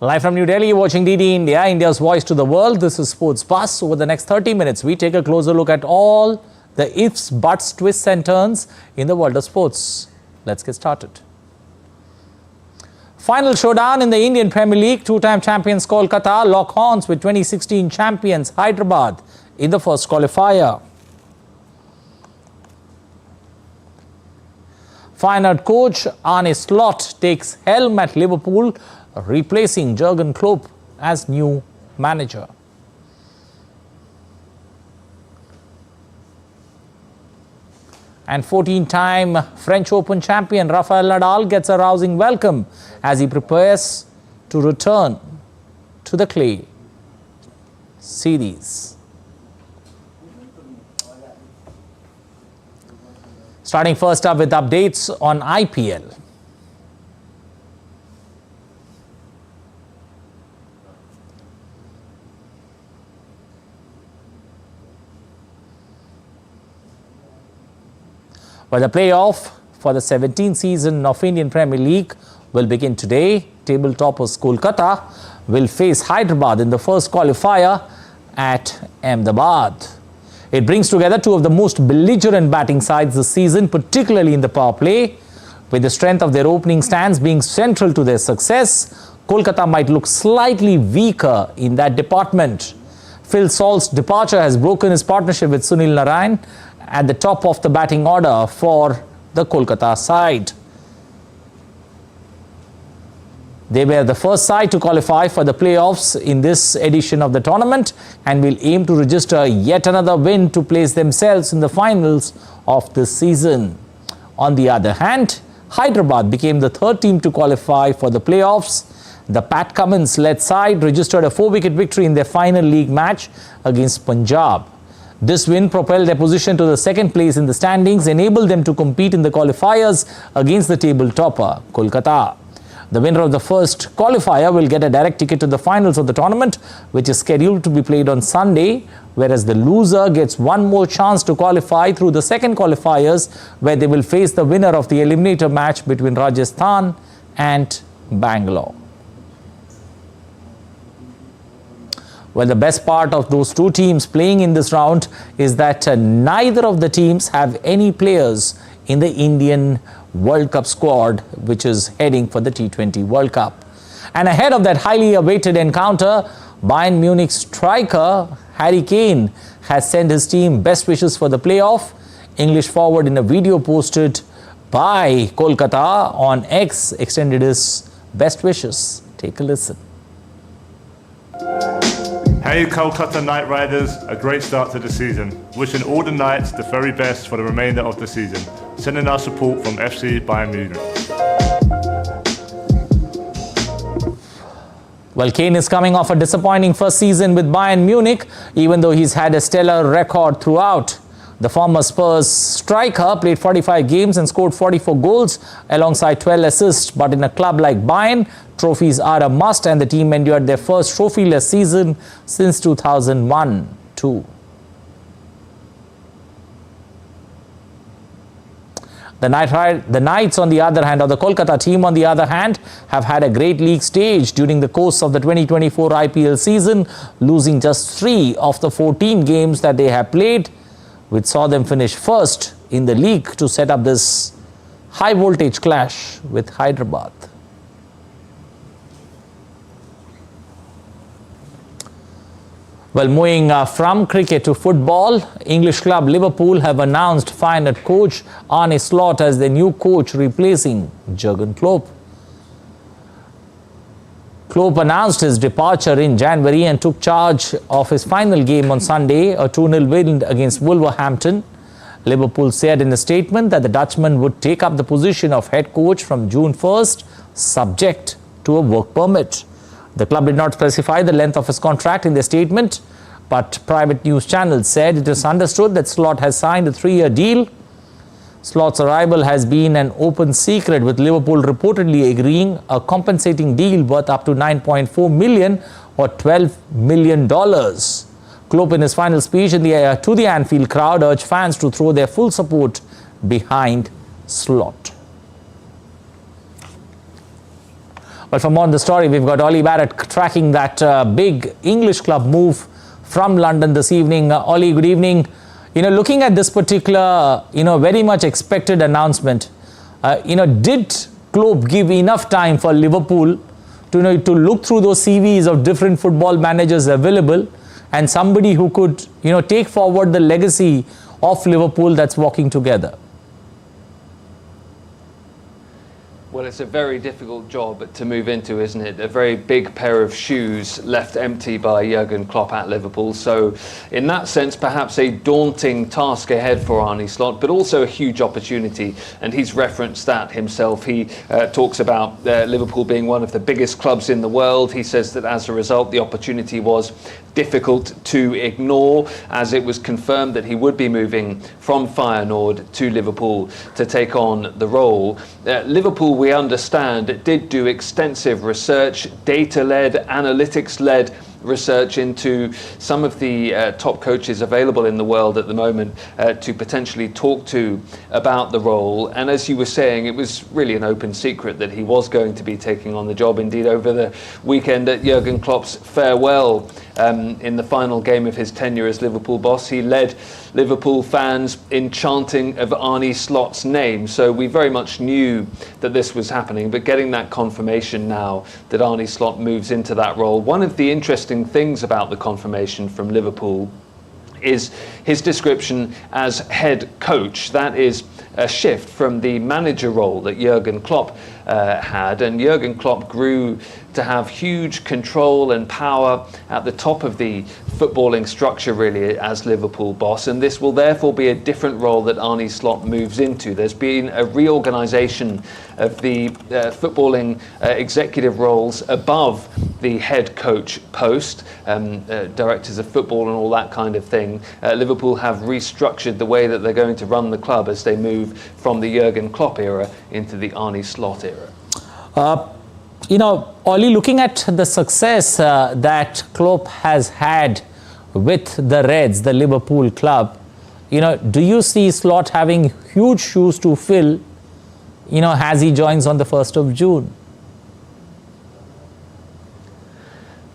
Live from New Delhi, watching DD India, India's voice to the world. This is Sports Bus. Over the next 30 minutes, we take a closer look at all the ifs, buts, twists and turns in the world of sports. Let's get started. Final showdown in the Indian Premier League. Two-time champions Kolkata lock horns with 2016 champions Hyderabad in the first qualifier. Fired coach Arne Slot takes helm at Liverpool, replacing Jurgen Klopp as new manager. And 14-time French Open champion Rafael Nadal gets a rousing welcome as he prepares to return to the clay series. Starting first up with updates on IPL. Well, the playoff for the 17th season of Indian Premier League will begin today. Table toppers Kolkata will face Hyderabad in the first qualifier at Ahmedabad. It brings together two of the most belligerent batting sides this season, particularly in the power play. With the strength of their opening stands being central to their success, Kolkata might look slightly weaker in that department. Phil Salt's departure has broken his partnership with Sunil Narine at the top of the batting order for the Kolkata side. They were the first side to qualify for the playoffs in this edition of the tournament and will aim to register yet another win to place themselves in the finals of this season. On the other hand, Hyderabad became the third team to qualify for the playoffs. The Pat Cummins-led side registered a 4-wicket victory in their final league match against Punjab. This win propelled their position to the second place in the standings, enabled them to compete in the qualifiers against the table topper, Kolkata. The winner of the first qualifier will get a direct ticket to the finals of the tournament, which is scheduled to be played on Sunday, whereas the loser gets one more chance to qualify through the second qualifiers, where they will face the winner of the eliminator match between Rajasthan and Bangalore. Well, the best part of those two teams playing in this round is that neither of the teams have any players in the Indian World Cup squad, which is heading for the T20 World Cup. And ahead of that highly awaited encounter, Bayern Munich striker Harry Kane has sent his team best wishes for the playoff. English forward, in a video posted by Kolkata on X, extended his best wishes. Take a listen. Hey Kolkata Knight Riders, a great start to the season. Wishing all the Knights the very best for the remainder of the season. Sending our support from FC Bayern Munich. Well, Kane is coming off a disappointing first season with Bayern Munich, even though he's had a stellar record throughout. The former Spurs striker played 45 games and scored 44 goals alongside 12 assists. But in a club like Bayern, trophies are a must, and the team endured their first trophyless season since 2001-2. The Knights, on the other hand, or the Kolkata team, on the other hand, have had a great league stage during the course of the 2024 IPL season, losing just 3 of the 14 games that they have played, which saw them finish first in the league to set up this high-voltage clash with Hyderabad. Well, moving from cricket to football, English club Liverpool have announced fired coach Arne Slot as their new coach, replacing Jurgen Klopp. Klopp announced his departure in January and took charge of his final game on Sunday, a 2-0 win against Wolverhampton. Liverpool said in a statement that the Dutchman would take up the position of head coach from June 1st, subject to a work permit. The club did not specify the length of his contract in their statement, but private news channels said it is understood that Slot has signed a 3-year deal. Slot's arrival has been an open secret, with Liverpool reportedly agreeing a compensating deal worth up to $9.4 million or $12 million. Klopp, in his final speech to the Anfield crowd, urged fans to throw their full support behind Slot. But for more on the story, we've got Ollie Barrett tracking that big English club move from London this evening. Ollie, good evening. Looking at this particular, very much expected announcement, did Klopp give enough time for Liverpool to look through those CVs of different football managers available and somebody who could, take forward the legacy of Liverpool that's walking together? Well, it's a very difficult job to move into, isn't it? A very big pair of shoes left empty by Jurgen Klopp at Liverpool. So in that sense, perhaps a daunting task ahead for Arne Slot, but also a huge opportunity. And he's referenced that himself. He talks about Liverpool being one of the biggest clubs in the world. He says that as a result, the opportunity was difficult to ignore, as it was confirmed that he would be moving from Feyenoord to Liverpool to take on the role. Liverpool, we understand, did do extensive research, data-led, analytics-led research into some of the top coaches available in the world at the moment to potentially talk to about the role. And as you were saying, it was really an open secret that he was going to be taking on the job. Indeed, over the weekend at Jurgen Klopp's farewell in the final game of his tenure as Liverpool boss, he led Liverpool fans in chanting of Arne Slot's name. So we very much knew that this was happening, but getting that confirmation now that Arne Slot moves into that role. One of the interesting things about the confirmation from Liverpool is his description as head coach. That is a shift from the manager role that Jurgen Klopp had, and Jurgen Klopp grew to have huge control and power at the top of the footballing structure really as Liverpool boss, and this will therefore be a different role that Arne Slot moves into. There's been a reorganisation of the footballing executive roles above the head coach post, directors of football and all that kind of thing. Liverpool have restructured the way that they're going to run the club as they move from the Jurgen Klopp era into the Arne Slot era. Ollie, looking at the success that Klopp has had with the Reds, the Liverpool club, do you see Slot having huge shoes to fill, as he joins on the 1st of June?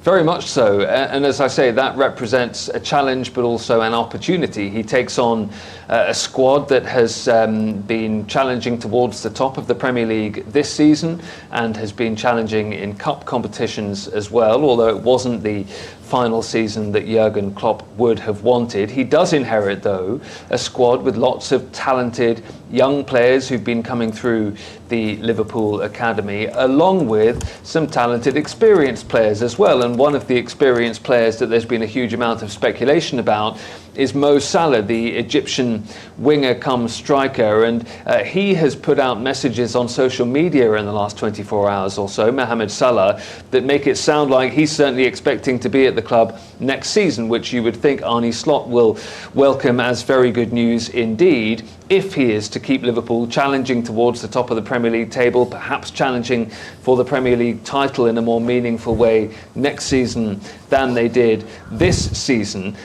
Very much so, and as I say, that represents a challenge but also an opportunity. He takes on a squad that has been challenging towards the top of the Premier League this season and has been challenging in cup competitions as well, although it wasn't the final season that Jurgen Klopp would have wanted. He does inherit, though, a squad with lots of talented young players who've been coming through the Liverpool Academy, along with some talented experienced players as well. And one of the experienced players that there's been a huge amount of speculation about is Mo Salah, the Egyptian winger come striker, and he has put out messages on social media in the last 24 hours or so, Mohamed Salah, that make it sound like he's certainly expecting to be at the club next season, which you would think Arne Slot will welcome as very good news indeed, if he is to keep Liverpool challenging towards the top of the Premier League table, perhaps challenging for the Premier League title in a more meaningful way next season than they did this season.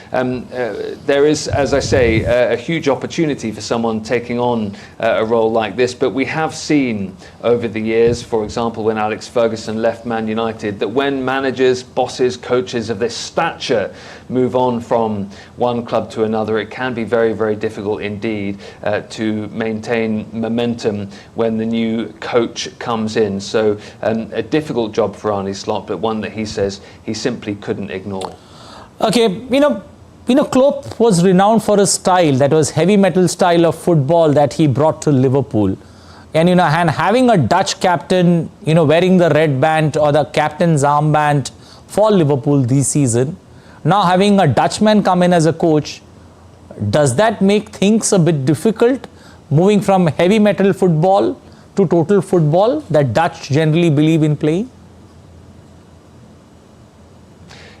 There is, as I say, a huge opportunity for someone taking on a role like this, but we have seen over the years, for example, when Alex Ferguson left Man United, that when managers, bosses, coaches of this stature move on from one club to another, it can be very, very difficult indeed to maintain momentum when the new coach comes in. So a difficult job for Arne Slot, but one that he says he simply couldn't ignore. Okay, Klopp was renowned for his style, that was heavy metal style of football that he brought to Liverpool. And, and having a Dutch captain, wearing the red band or the captain's armband for Liverpool this season, now having a Dutchman come in as a coach, does that make things a bit difficult, moving from heavy metal football to total football that Dutch generally believe in playing?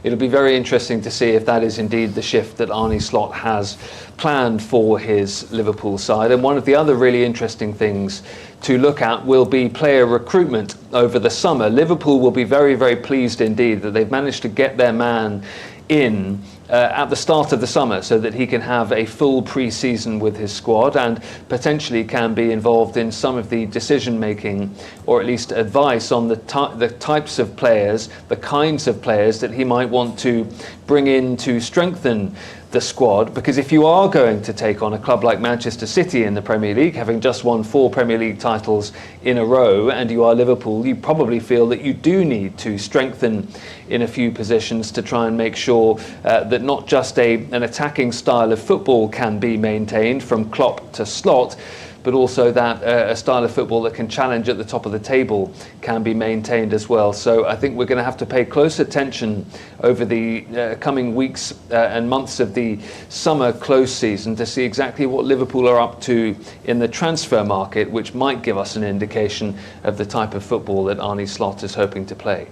It'll be very interesting to see if that is indeed the shift that Arne Slot has planned for his Liverpool side. And one of the other really interesting things to look at will be player recruitment over the summer. Liverpool will be very, very pleased indeed that they've managed to get their man in at the start of the summer so that he can have a full pre-season with his squad and potentially can be involved in some of the decision making, or at least advice on the types of players, the kinds of players that he might want to bring in to strengthen the squad. Because if you are going to take on a club like Manchester City in the Premier League, having just won 4 Premier League titles in a row, and you are Liverpool, you probably feel that you do need to strengthen in a few positions to try and make sure that not just an attacking style of football can be maintained from Klopp to Slot, but also that a style of football that can challenge at the top of the table can be maintained as well. So I think we're going to have to pay close attention over the coming weeks and months of the summer close season to see exactly what Liverpool are up to in the transfer market, which might give us an indication of the type of football that Arne Slot is hoping to play.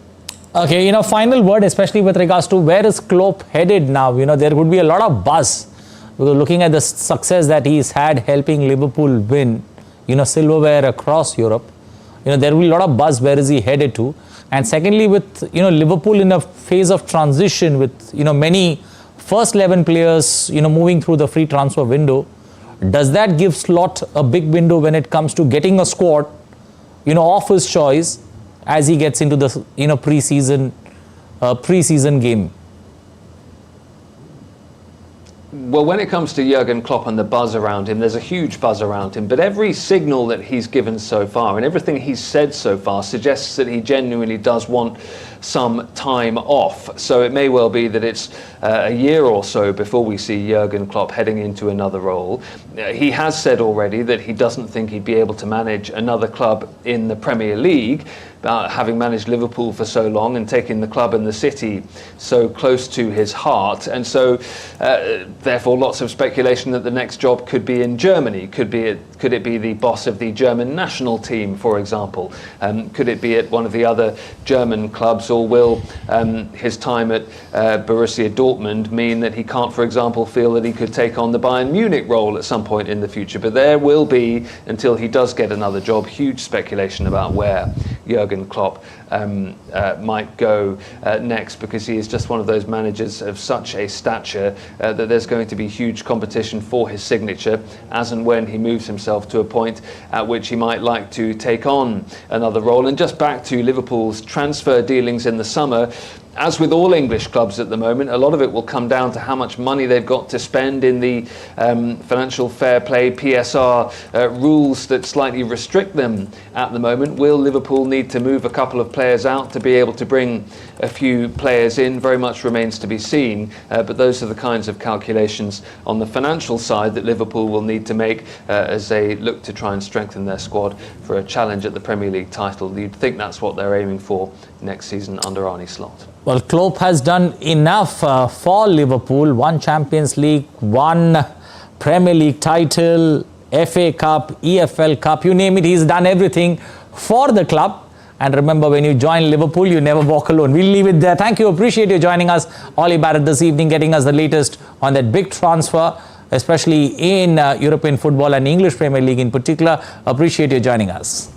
Okay, final word, especially with regards to where is Klopp headed now. There would be a lot of buzz. Because looking at the success that he's had helping Liverpool win, silverware across Europe, there will be a lot of buzz. Where is he headed to? And secondly, with Liverpool in a phase of transition with many first 11 players moving through the free transfer window, does that give Slot a big window when it comes to getting a squad of his choice as he gets into the pre-season game? Well, when it comes to Jurgen Klopp and the buzz around him, there's a huge buzz around him. But every signal that he's given so far and everything he's said so far suggests that he genuinely does want some time off. So it may well be that it's a year or so before we see Jurgen Klopp heading into another role. He has said already that he doesn't think he'd be able to manage another club in the Premier League, having managed Liverpool for so long and taking the club and the city so close to his heart. And so therefore lots of speculation that the next job could be in Germany. Could it be the boss of the German national team, for example? Could it be at one of the other German clubs, or will his time at Borussia Dortmund mean that he can't, for example, feel that he could take on the Bayern Munich role at some point in the future? But there will be, until he does get another job, huge speculation about where Jurgen Klopp might go next, because he is just one of those managers of such a stature that there's going to be huge competition for his signature as and when he moves himself to a point at which he might like to take on another role. And just back to Liverpool's transfer dealings in the summer, as with all English clubs at the moment, a lot of it will come down to how much money they've got to spend in the financial fair play PSR rules that slightly restrict them at the moment. Will Liverpool need to move a couple of players out to be able to bring a few players in? Very much remains to be seen, but those are the kinds of calculations on the financial side that Liverpool will need to make as they look to try and strengthen their squad for a challenge at the Premier League title. You'd think that's what they're aiming for next season under Arne Slot. Well, Klopp has done enough for Liverpool. 1 Champions League, 1 Premier League title, FA Cup, EFL Cup, you name it. He's done everything for the club. And remember, when you join Liverpool, you never walk alone. We'll leave it there. Thank you. Appreciate you joining us. Ollie Barrett this evening, getting us the latest on that big transfer, especially in European football and English Premier League in particular. Appreciate you joining us.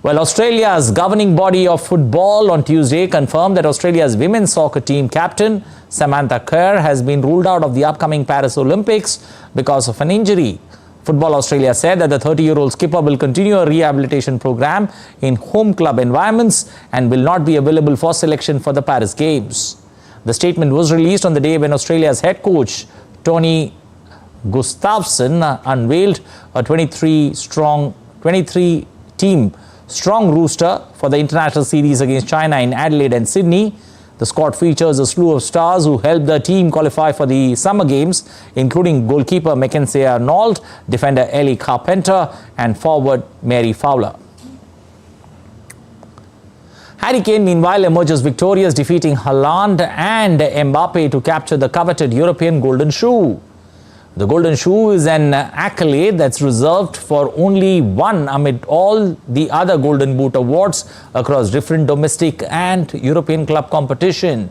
Well, Australia's governing body of football on Tuesday confirmed that Australia's women's soccer team captain, Samantha Kerr, has been ruled out of the upcoming Paris Olympics because of an injury. Football Australia said that the 30-year-old skipper will continue a rehabilitation program in home club environments and will not be available for selection for the Paris Games. The statement was released on the day when Australia's head coach, Tony Gustafsson, unveiled a 23-team strong rooster for the international series against China in Adelaide and Sydney. The squad features a slew of stars who helped the team qualify for the Summer Games, including goalkeeper Mackenzie Arnold, defender Ellie Carpenter, and forward Mary Fowler. Harry Kane, meanwhile, emerges victorious, defeating Haaland and Mbappe to capture the coveted European Golden Shoe. The Golden Shoe is an accolade that's reserved for only one amid all the other Golden Boot awards across different domestic and European club competition.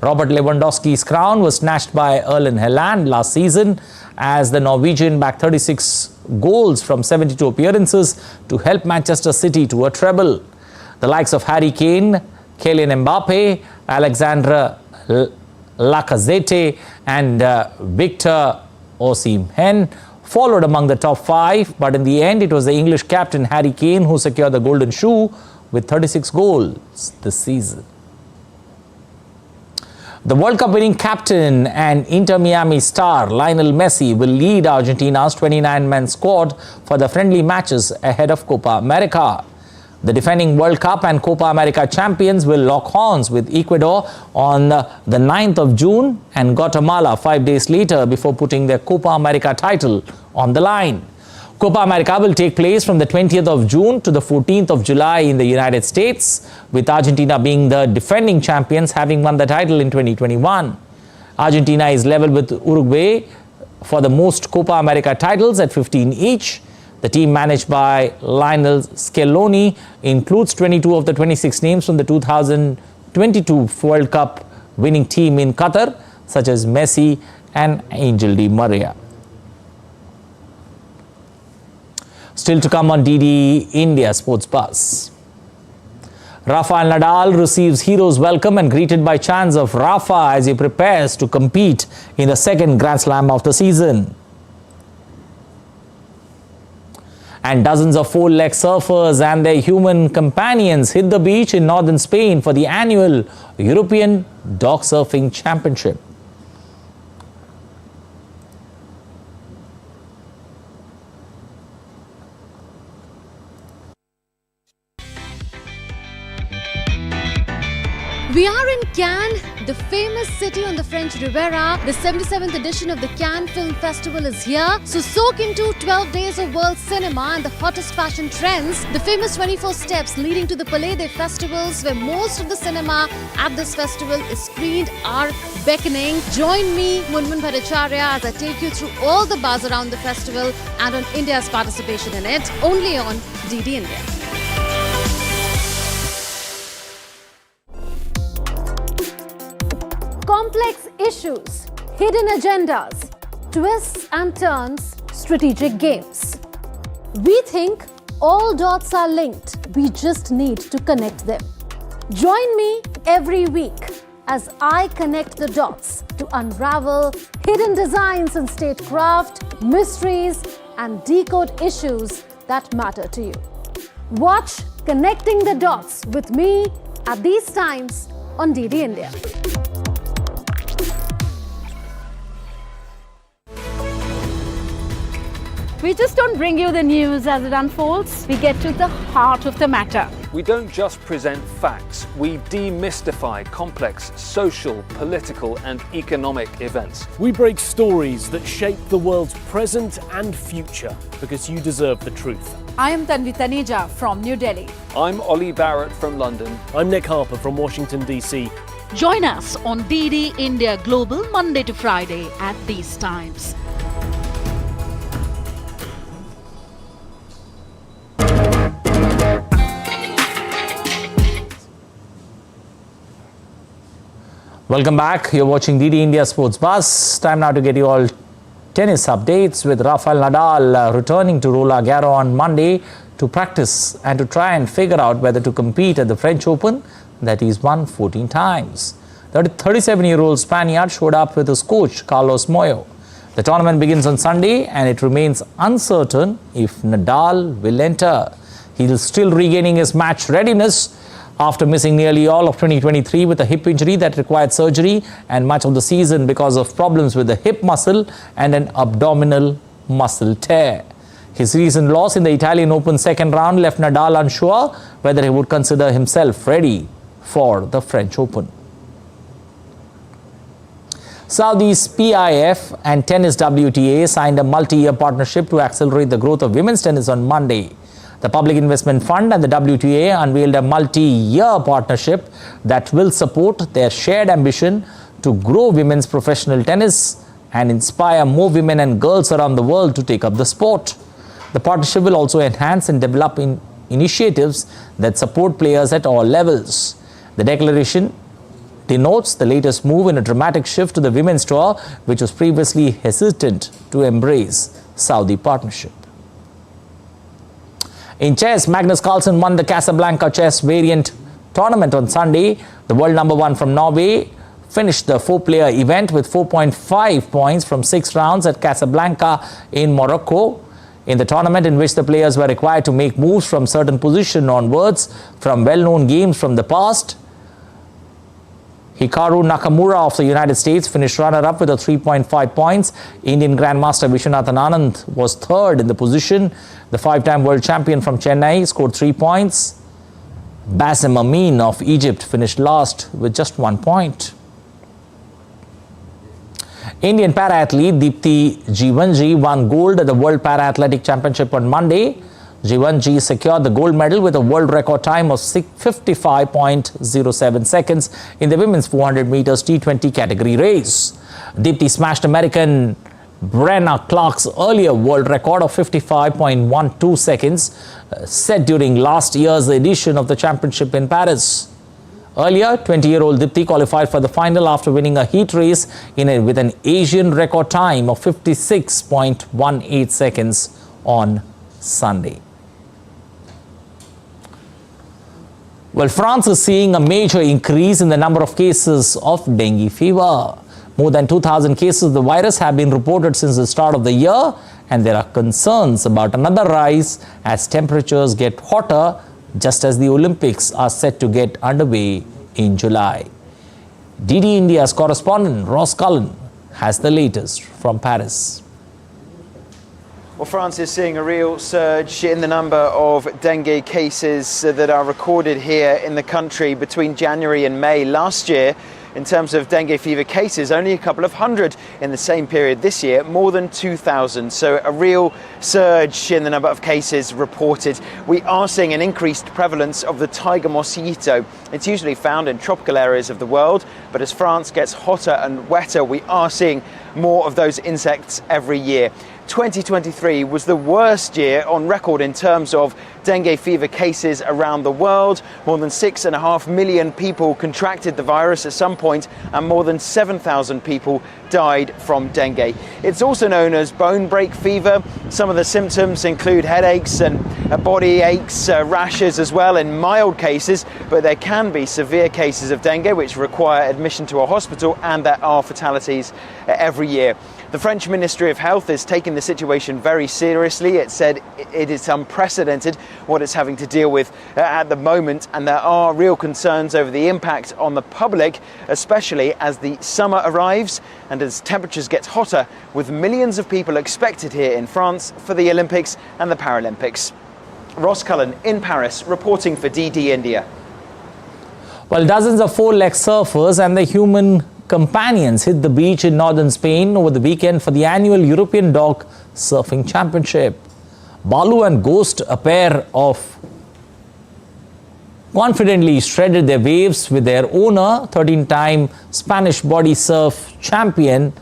Robert Lewandowski's crown was snatched by Erling Haaland last season as the Norwegian backed 36 goals from 72 appearances to help Manchester City to a treble. The likes of Harry Kane, Kylian Mbappe, Alexandre Lacazette and Victor Osimhen followed among the top 5, but in the end it was the English captain Harry Kane who secured the golden shoe with 36 goals this season. The World Cup winning captain and Inter Miami star Lionel Messi will lead Argentina's 29-man squad for the friendly matches ahead of Copa America. The defending World Cup and Copa America champions will lock horns with Ecuador on the 9th of June and Guatemala 5 days later before putting their Copa America title on the line. Copa America will take place from the 20th of June to the 14th of July in the United States, with Argentina being the defending champions, having won the title in 2021. Argentina is level with Uruguay for the most Copa America titles at 15 each. The team managed by Lionel Scaloni includes 22 of the 26 names from the 2022 World Cup winning team in Qatar, such as Messi and Angel Di Maria. Still to come on DD India Sports Buzz. Rafael Nadal receives hero's welcome and greeted by chants of Rafa as he prepares to compete in the second Grand Slam of the season. And dozens of four-leg surfers and their human companions hit the beach in northern Spain for the annual European Dog Surfing Championship. We are in Cannes, the famous city on the French Riviera. The 77th edition of the Cannes Film Festival is here. So soak into 12 days of world cinema and the hottest fashion trends. The famous 24 steps leading to the Palais des Festivals, where most of the cinema at this festival is screened, are beckoning. Join me, Munmun Bhattacharya, as I take you through all the buzz around the festival and on India's participation in it, only on DD India. Complex issues, hidden agendas, twists and turns, strategic games. We think all dots are linked. We just need to connect them. Join me every week as I connect the dots to unravel hidden designs in statecraft, mysteries, and decode issues that matter to you. Watch Connecting the Dots with me at these times on DD India. We just don't bring you the news as it unfolds. We get to the heart of the matter. We don't just present facts, we demystify complex social, political and economic events. We break stories that shape the world's present and future because you deserve the truth. I am Tanvi Taneja from New Delhi. I'm Ollie Barrett from London. I'm Nick Harper from Washington, D.C. Join us on DD India Global Monday to Friday at these times. Welcome back. You're watching DD India Sports Buzz. Time now to get you all tennis updates with Rafael Nadal returning to Roland Garros on Monday to practice and to try and figure out whether to compete at the French Open that he's won 14 times. The 37-year-old Spaniard showed up with his coach Carlos Moyo. The tournament begins on Sunday and it remains uncertain if Nadal will enter. He's still regaining his match readiness after missing nearly all of 2023 with a hip injury that required surgery and much of the season because of problems with the hip muscle and an abdominal muscle tear. His recent loss in the Italian Open second round left Nadal unsure whether he would consider himself ready for the French Open. Saudi's PIF and Tennis WTA signed a multi-year partnership to accelerate the growth of women's tennis on Monday. The Public Investment Fund and the WTA unveiled a multi-year partnership that will support their shared ambition to grow women's professional tennis and inspire more women and girls around the world to take up the sport. The partnership will also enhance and develop initiatives that support players at all levels. The declaration denotes the latest move in a dramatic shift to the women's tour, which was previously hesitant to embrace Saudi partnership. In chess, Magnus Carlsen won the Casablanca chess variant tournament on Sunday. The world number one from Norway finished the 4-player event with 4.5 points from 6 rounds at Casablanca in Morocco. In the tournament, in which the players were required to make moves from certain position onwards from well-known games from the past, Hikaru Nakamura of the United States finished runner-up with a 3.5 points. Indian Grandmaster Vishwanathan Anand was third in the position. The 5-time world champion from Chennai scored 3 points. Bassem Amin of Egypt finished last with just 1 point. Indian para-athlete Deepti Jiwanji won gold at the World Para-Athletic Championship on Monday. Jiwanji secured the gold medal with a world record time of 55.07 seconds in the women's 400 meters T20 category race. Deepti smashed American Brenna Clark's earlier world record of 55.12 seconds set during last year's edition of the championship in Paris. Earlier, 20-year-old Deepti qualified for the final after winning a heat race with an Asian record time of 56.18 seconds on Sunday. Well, France is seeing a major increase in the number of cases of dengue fever. More than 2,000 cases of the virus have been reported since the start of the year, and there are concerns about another rise as temperatures get hotter just as the Olympics are set to get underway in July. DD India's correspondent Ross Cullen has the latest from Paris. Well, France is seeing a real surge in the number of dengue cases that are recorded here in the country between January and May last year. In terms of dengue fever cases, only a couple of hundred in the same period this year, more than 2,000. So a real surge in the number of cases reported. We are seeing an increased prevalence of the tiger mosquito. It's usually found in tropical areas of the world, but as France gets hotter and wetter, we are seeing more of those insects every year. 2023 was the worst year on record in terms of dengue fever cases around the world. More than 6.5 million people contracted the virus at some point, and more than 7,000 people died from dengue. It's also known as bone break fever. Some of the symptoms include headaches and body aches, rashes as well in mild cases, but there can be severe cases of dengue which require admission to a hospital, and there are fatalities every year. The French Ministry of Health is taking the situation very seriously. It said it is unprecedented what it's having to deal with at the moment, and there are real concerns over the impact on the public, especially as the summer arrives and as temperatures get hotter, with millions of people expected here in France for the Olympics and the Paralympics. Ross Cullen in Paris, reporting for DD India. Well, dozens of 4-leg surfers and the human companions hit the beach in northern Spain over the weekend for the annual European Dog Surfing Championship. Balu and Ghost, a pair of confidently shredded their waves with their owner, 13-time Spanish body surf champion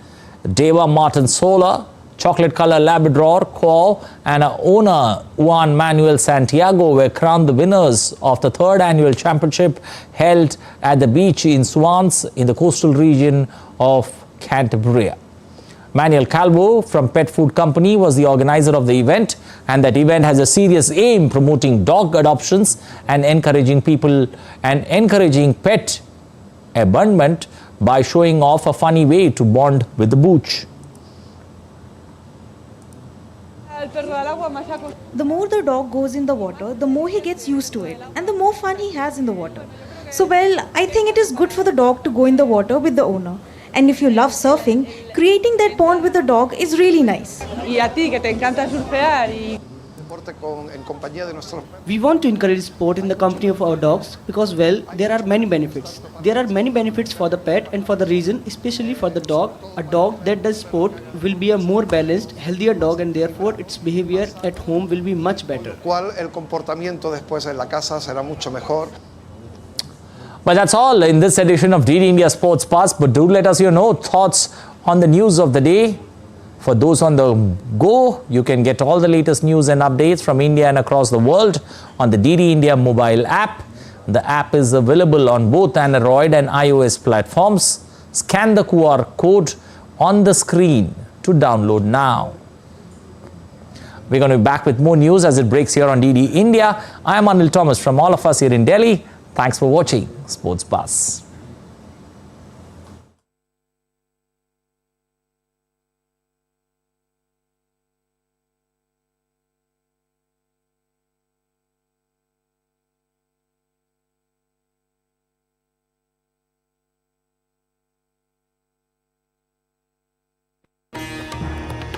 Deva Martin Sola, chocolate color Labrador Quo, and her owner Juan Manuel Santiago were crowned the winners of the 3rd annual championship held at the beach in Swans in the coastal region of Cantabria. Manuel Calvo from Pet Food Company was the organizer of the event, and that event has a serious aim promoting dog adoptions and encouraging pet abandonment by showing off a funny way to bond with the booch. The more the dog goes in the water, the more he gets used to it and the more fun he has in the water. So well, I think it is good for the dog to go in the water with the owner. And if you love surfing, creating that bond with the dog is really nice. We want to encourage sport in the company of our dogs because, well, there are many benefits. There are many benefits for the pet and for the reason, especially for the dog. A dog that does sport will be a more balanced, healthier dog, and therefore its behavior at home will be much better. But that's all in this edition of DD India Sports Pass. But do let us know thoughts on the news of the day. For those on the go, you can get all the latest news and updates from India and across the world on the DD India mobile app. The app is available on both Android and iOS platforms. Scan the QR code on the screen to download now. We're going to be back with more news as it breaks here on DD India. I am Anil Thomas from all of us here in Delhi. Thanks for watching Sports Pass.